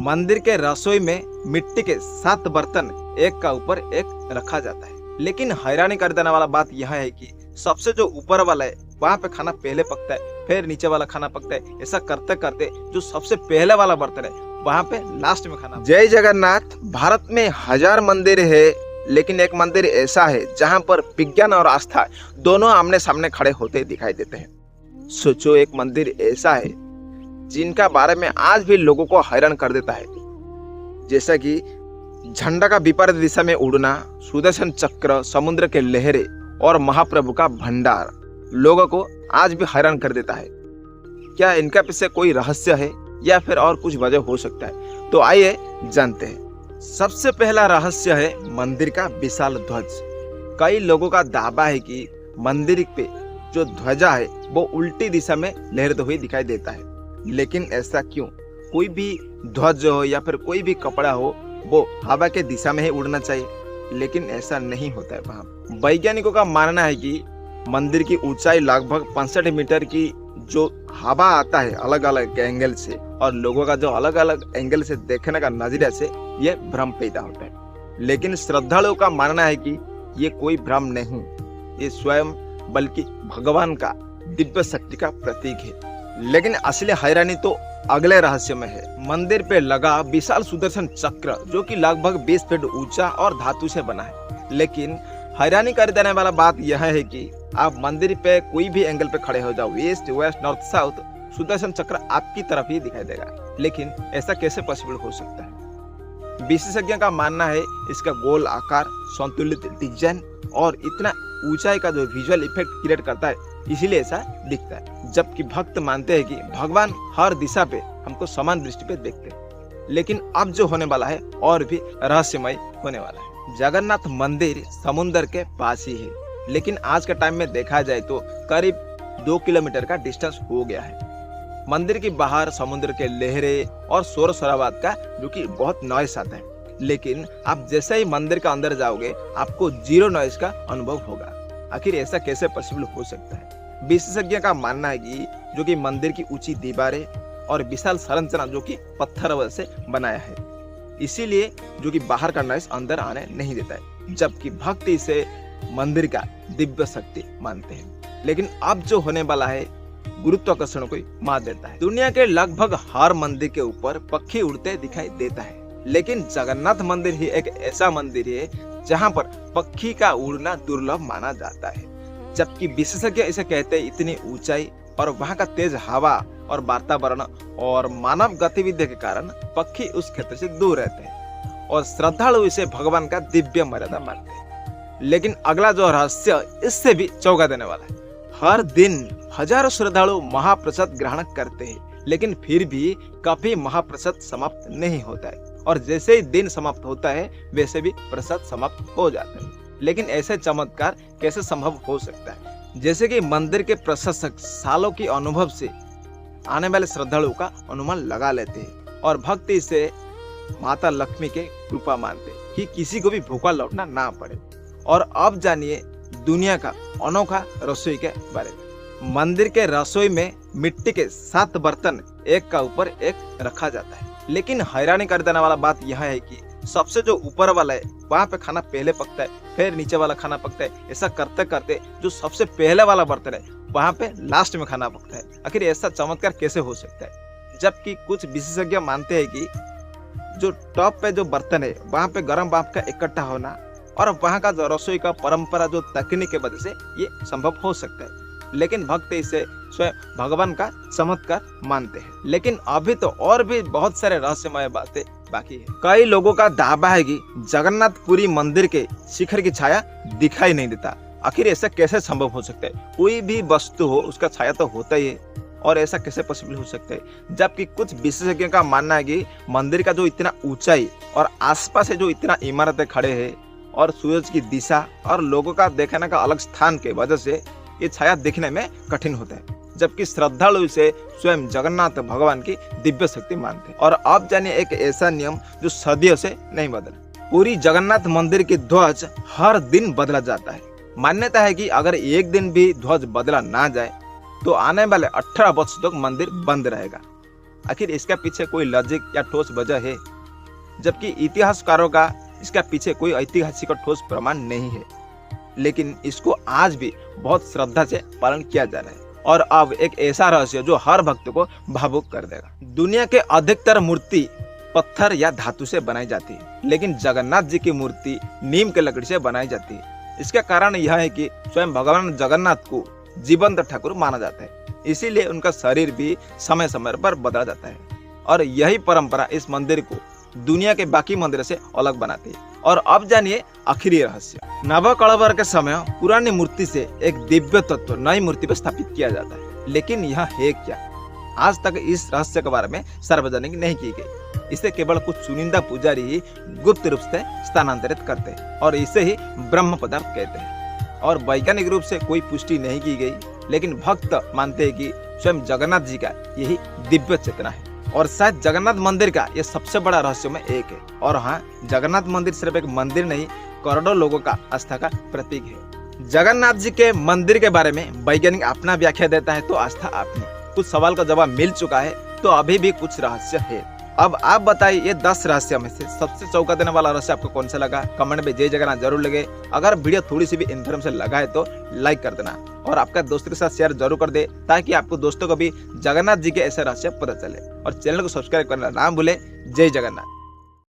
मंदिर के रसोई में मिट्टी के 7 बर्तन एक का ऊपर एक रखा जाता है। लेकिन हैरानी कर देने वाला बात यह है कि सबसे जो ऊपर वाला है वहाँ पे खाना पहले पकता है, फिर नीचे वाला खाना पकता है। ऐसा करते करते जो सबसे पहले वाला बर्तन है वहाँ पे लास्ट में खाना। जय जगन्नाथ। भारत में 1000 मंदिर है, लेकिन एक मंदिर ऐसा है जहाँ पर विज्ञान और आस्था दोनों आमने सामने खड़े होते दिखाई देते हैं। सोचो, एक मंदिर ऐसा है जिनका बारे में आज भी लोगों को हैरान कर देता है, जैसा कि झंडा का विपरीत दिशा में उड़ना, सुदर्शन चक्र, समुद्र के लहरें और महाप्रभु का भंडार लोगों को आज भी हैरान कर देता है। क्या इनका पीछे कोई रहस्य है या फिर और कुछ वजह हो सकता है? तो आइए जानते हैं। सबसे पहला रहस्य है मंदिर का विशाल ध्वज। कई लोगों का दावा है कि मंदिर पे जो ध्वजा है वो उल्टी दिशा में लहरते हुए दिखाई देता है। लेकिन ऐसा क्यों? कोई भी ध्वज हो या फिर कोई भी कपड़ा हो वो हवा के दिशा में ही उड़ना चाहिए, लेकिन ऐसा नहीं होता है। वहाँ वैज्ञानिकों का मानना है कि मंदिर की ऊंचाई लगभग 65 मीटर की जो हवा आता है अलग अलग एंगल से, और लोगों का जो अलग अलग एंगल से देखने का नजरिया से ये भ्रम पैदा होता है। लेकिन श्रद्धालुओं का मानना है कि ये कोई भ्रम नहीं, ये स्वयं बल्कि भगवान का दिव्य शक्ति का प्रतीक है। लेकिन असली हैरानी तो अगले रहस्य में है। मंदिर पे लगा विशाल सुदर्शन चक्र जो कि लगभग 20 फीट ऊंचा और धातु से बना है। लेकिन हैरानी कर देने वाला बात यह है कि आप मंदिर पे कोई भी एंगल पे खड़े हो जाओ, east west north south, Sudarshan चक्र आपकी तरफ ही दिखाई देगा। लेकिन ऐसा कैसे पॉसिबल हो सकता है? विशेषज्ञों का मानना है इसका गोल आकार, संतुलित डिजाइन और इतना ऊंचाई का जो विजुअल इफेक्ट क्रिएट करता है, इसीलिए ऐसा दिखता है। जबकि भक्त मानते हैं कि भगवान हर दिशा पे हमको समान दृष्टि पे देखते हैं। लेकिन अब जो होने वाला है और भी रहस्यमय होने वाला है। जगन्नाथ मंदिर समुद्र के पास ही है, लेकिन आज के टाइम में देखा जाए तो करीब 2 किलोमीटर का डिस्टेंस हो गया है। मंदिर के बाहर समुद्र के लहरें और शोर शराबा का जो कि बहुत नॉइस आता है, लेकिन आप जैसे ही मंदिर का अंदर जाओगे आपको 0 नॉइस का अनुभव होगा। आखिर ऐसा कैसे पॉसिबल हो सकता है? विशेषज्ञ का मानना है कि जो कि मंदिर की ऊंची दीवारें और विशाल संरचना जो कि पत्थर से बनाया है, इसीलिए जो कि बाहर का नॉइस अंदर आने नहीं देता है। जबकि भक्त इसे मंदिर का दिव्य शक्ति मानते हैं। लेकिन अब जो होने वाला है गुरुत्वाकर्षण को मात देता है। दुनिया के लगभग हर मंदिर के ऊपर पक्षी उड़ते दिखाई देता है, लेकिन जगन्नाथ मंदिर ही एक ऐसा मंदिर है जहाँ पर पक्षी का उड़ना दुर्लभ माना जाता है। जबकि विशेषज्ञ इसे कहते हैं इतनी ऊंचाई और वहाँ का तेज हवा और वातावरण और मानव गतिविधि के कारण पक्षी उस क्षेत्र से दूर रहते हैं और श्रद्धालु इसे भगवान का दिव्य मर्यादा मानते हैं। लेकिन अगला जो रहस्य इससे भी चौंका देने वाला है। हर दिन हजारों श्रद्धालु महाप्रसाद ग्रहण करते हैं, लेकिन फिर भी कभी महाप्रसाद समाप्त नहीं होता है, और जैसे ही दिन समाप्त होता है वैसे भी प्रसाद समाप्त हो जाता है। लेकिन ऐसे चमत्कार कैसे संभव हो सकता है? जैसे कि मंदिर के प्रशासक सालों के अनुभव से आने वाले श्रद्धालुओं का अनुमान लगा लेते हैं और भक्त इसे माता लक्ष्मी के कृपा मानते हैं कि किसी को भी भूखा लौटना ना पड़े। और अब जानिए दुनिया का अनोखा रसोई के बारे में। मंदिर के रसोई में मिट्टी के 7 बर्तन एक का ऊपर एक रखा जाता है। लेकिन हैरानी कर देने वाला बात यह है कि सबसे जो ऊपर वाला है वहाँ पे खाना पहले पकता है, फिर नीचे वाला खाना पकता है। ऐसा करते करते जो सबसे पहले वाला बर्तन है वहाँ पे लास्ट में खाना पकता है। आखिर ऐसा चमत्कार कैसे हो सकता है? जबकि कुछ विशेषज्ञ मानते हैं कि जो टॉप पे जो बर्तन है वहाँ पे गर्म भाप का इकट्ठा होना और वहाँ का जो रसोई का परंपरा जो तकनीक की वजह से ये संभव हो सकता है। लेकिन भक्त इसे स्वयं भगवान का चमत्कार मानते हैं। लेकिन अभी तो और भी बहुत सारे रहस्यमय बातें बाकी है। कई लोगों का दावा है कि जगन्नाथपुरी मंदिर के शिखर की छाया दिखाई नहीं देता। आखिर ऐसा कैसे संभव हो सकता है? कोई भी वस्तु हो उसका छाया तो होता ही है, और ऐसा कैसे पॉसिबल हो सकता है? जबकि कुछ विशेषज्ञों का मानना है कि मंदिर का जो इतना ऊंचाई और आसपास से जो इतना इमारतें खड़े हैं और सूरज की दिशा और लोगों का देखने का अलग स्थान के वजह से ये छाया दिखने में कठिन होता है। जबकि श्रद्धालु इसे स्वयं जगन्नाथ भगवान की दिव्य शक्ति मानते हैं। और अब जानिए एक ऐसा नियम जो सदियों से नहीं बदला। पूरी जगन्नाथ मंदिर की ध्वज हर दिन बदला जाता है। मान्यता है कि अगर एक दिन भी ध्वज बदला ना जाए तो आने वाले 18 वर्ष तक मंदिर बंद रहेगा। आखिर इसके पीछे कोई लॉजिक या ठोस वजह है? जबकि इतिहासकारों का इसके पीछे कोई ऐतिहासिक और ठोस प्रमाण नहीं है, लेकिन इसको आज भी बहुत श्रद्धा से पालन किया जा रहा है। और अब एक ऐसा रहस्य जो हर भक्त को भावुक कर देगा। दुनिया के अधिकतर मूर्ति पत्थर या धातु से बनाई जाती है, लेकिन जगन्नाथ जी की मूर्ति नीम के लकड़ी से बनाई जाती है। इसका कारण यह है कि स्वयं भगवान जगन्नाथ को जीवंत ठाकुर माना जाता है, इसीलिए उनका शरीर भी समय समय पर बदला जाता है। और यही परंपरा इस मंदिर को दुनिया के बाकी मंदिर से अलग बनाती है। और अब जानिए आखिरी रहस्य। नवकलेवर के समय पुरानी मूर्ति से एक दिव्य तत्व नई मूर्ति पर स्थापित किया जाता है, लेकिन यह है क्या? आज तक इस रहस्य के बारे में सार्वजनिक नहीं की गई। इसे केवल कुछ चुनिंदा पुजारी ही गुप्त रूप से स्थानांतरित करते हैं और इसे ही ब्रह्म पदार्थ कहते हैं। और वैज्ञानिक रूप से कोई पुष्टि नहीं की गई, लेकिन भक्त मानते हैं कि स्वयं जगन्नाथ जी का यही दिव्य चेतना है। और शायद जगन्नाथ मंदिर का यह सबसे बड़ा रहस्य में एक है। और हाँ, जगन्नाथ मंदिर सिर्फ एक मंदिर नहीं, करोड़ों लोगों का आस्था का प्रतीक है। जगन्नाथ जी के मंदिर के बारे में वैज्ञानिक अपना व्याख्या देता है तो आस्था अपनी। कुछ सवाल का जवाब मिल चुका है, तो अभी भी कुछ रहस्य है। अब आप बताइए, ये 10 रहस्य में से सबसे चौंका देने वाला रहस्य आपको कौन सा लगा? कमेंट में जय जगन्नाथ जरूर लगे। अगर वीडियो थोड़ी सी भी इन्फॉर्मेशन लगा है तो लाइक कर देना और आपका दोस्तों के साथ शेयर जरूर कर दे, ताकि आपको दोस्तों को भी जगन्नाथ जी के ऐसे रहस्य पता चले। और चैनल को सब्सक्राइब करना ना भूले। जय जगन्नाथ।